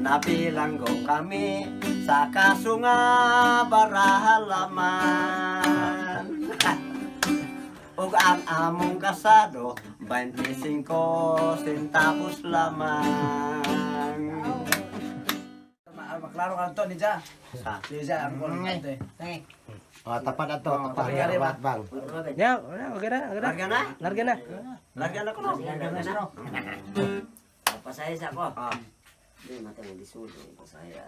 Nabilanggo kami sa kaso nga barahalaman. Ug ang among kasado 25 centavos lamang. Maklaro ka to ni Ja. Sa Ni Ja ang kon ate. Tapat na to. Tapat Tagari na ba? bang. Ya, okay na, okay na. larga na? Larga na. Larga na ko no? Pasaya sa ko. Ah, Hindi, mata mo disulo. Pasaya.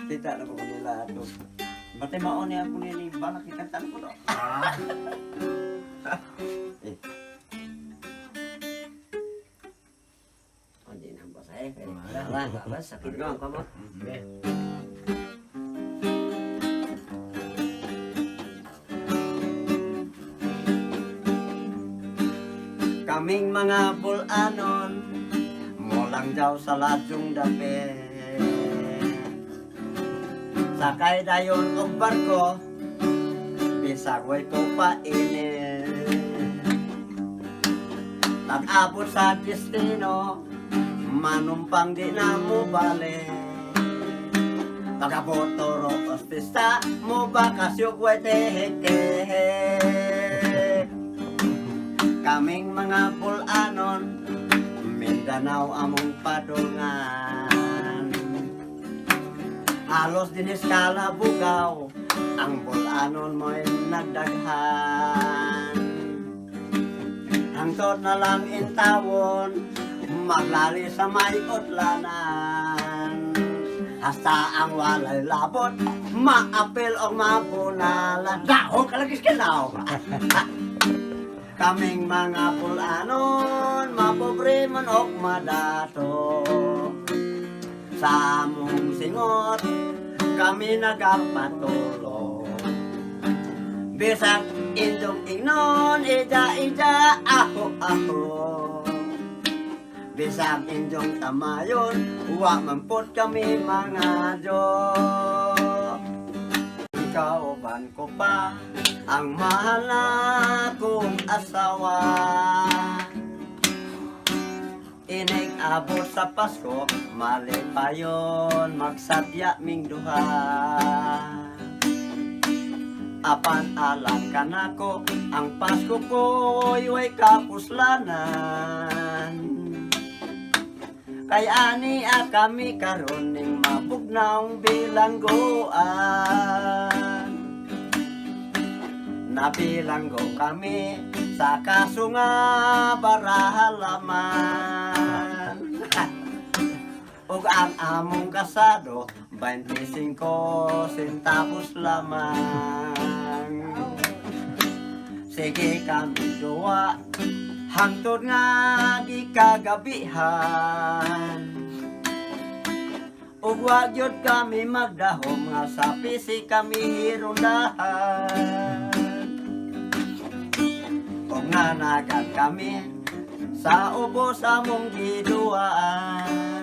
kita na ko kanila ato. Bate mao ni ako ni balak ikantan ko no. Eh, Hindi na pasaya. Kaya babas, sakit mo ka mo. kaming mga bulanon mulang daw sa ladyong dape. Sakay dayon og barko bisag way ko painit. Nag-abot sa destino manumpang di na mo balik. Pagabotoro ospista mo bakasyog way tehe-tehe. Kaming mga bulanon Mindanao among padungan. Halos din iskala bugaw ang bulanon mo'y nagdaghan. Hangtod na lang intawon maglali sa may utlanan. Hasta ang walay labot maapil o mabunalan. Dao kalagis kinaw. Kaming mga bulanon mapobre man og madato. Sa among singot kami nagapatulo. Bisag indong ingnon ija-ija aho-aho. Bisag indong tamayon wa man pod kami mga jo. Kauban ko pa ang mahal na kong asawa. Inig abot sa Pasko, mali pa yun magsadya ming duha. Apan alam ka na ko, ang Pasko ko'y way kapuslanan. Kay ani kami karon ning mabugnaw bilangguan. Nabilanggo kami sa kaso nga barahalaman. Ug ang among kasado 25 centavos lamang. Sige kami duwa hangtod nga di kagabihan. Ug wa gyud kami magdahom nga sa pisi kami hirondahan. Ug nanagan kami sa ubos among giduaan.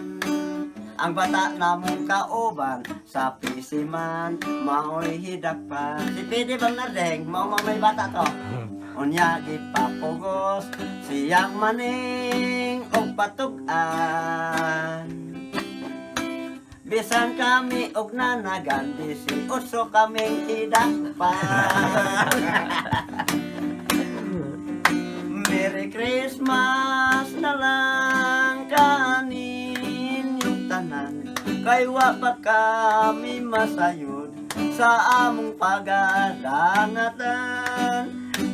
Ang bata namong kauban sa pisi man maoy hidakpan. Si Pidi Bernardeng, mao may bata to. Unya gipapugos siyang maning og patugan. Bisan kami og nanagan si uso kaming hidakpan. Merry Christmas na lang kanin yung tanan. Kay wa pa kami masayod sa among pagadangatan.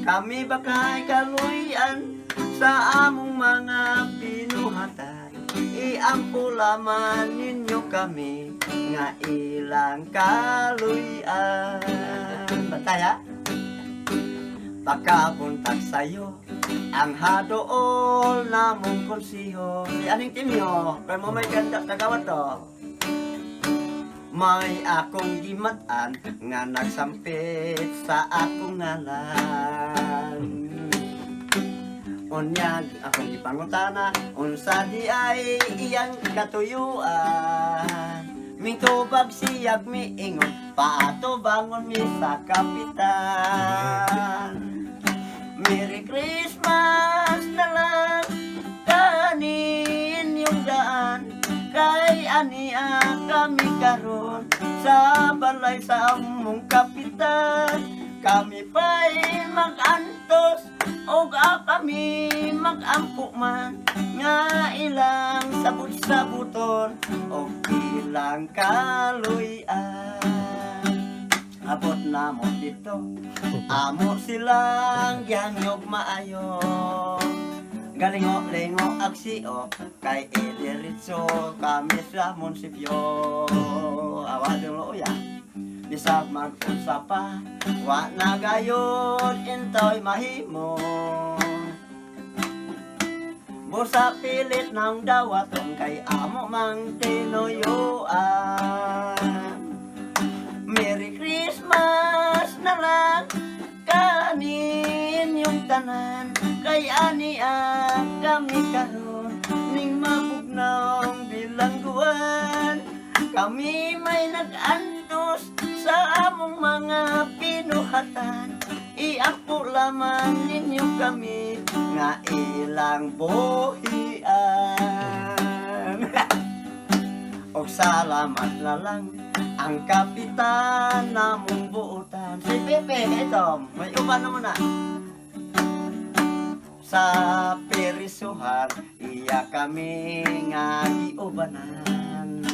Kami ba kay kaluyan sa among mga pinuhatan. Iampo laman ninyo kami nga ilang kaluyan. Bataya? Pagkabuntag sa'yo ang hadool namong konsiho. Si aning timyo, kaya mo may ganda kagawad to. May akong gimatan nga nagsampit sa akong ngalan. Unyag akong gipangutana, unsa di ay iyang katuyuan. Mintubag siyag miingon, paato bangon mi sa kapitan. Merry Christmas na lang kanin yung daan. ania kami karon sa balay sa among kapitan. Kami pa'y mag-antos o kami mag-ampo man nga ilang sabot-sabuton o ilang kaluyan. Abot na mo dito, amo silang gihangyob maayo. Galingo-lingo agsio kay idiritso kami sa munisipyo. Awa dong uya, bisag mag-unsa pa, wa na gayud intoy mahimo. Busa pilit ng dawaton kay amo mang tinuyuan. Merry Christmas na lang kanin yung tanan kay ania kami karon ning mabugnong bilangguan. Kami may nag-antos sa among mga pinuhatan. Iampo lamang ninyo kami nga ilang buhian. Og salamat na lang ang kapitan namong buutan. Si Pepe, ito, may uban naman na. Sa perisuhan, iya kami nga giubanan.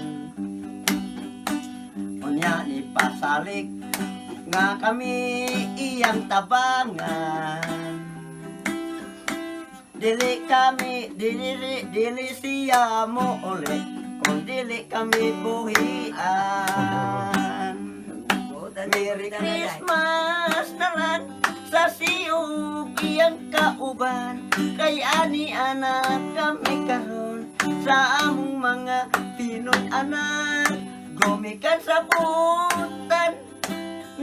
Unya ni pasalik, nga kami iyang tabangan. Dili siya mo ulit, kung dili kami buhian. Merry Christmas na lang sa siyong iyang kauban. Kay ani anak kami karon sa among mga Pinoy anak. Gumikan sa butan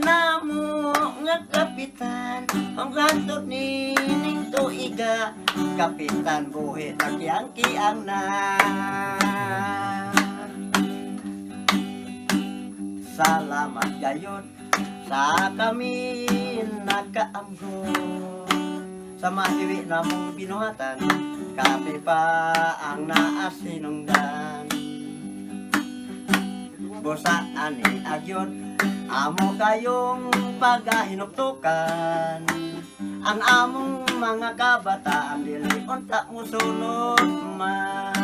namo nga kapitan. Ang hantod ni ning tuiga, kapitan buhi nagyangkiang na. Salamat gayon sa kami nakaamgo. Sa mahiwi namong binuhatan, kape pa ang naasinungdan. Busa ani agyon, amo kayong pagahinuktukan. Ang among mga kabataan dili unta musulod man.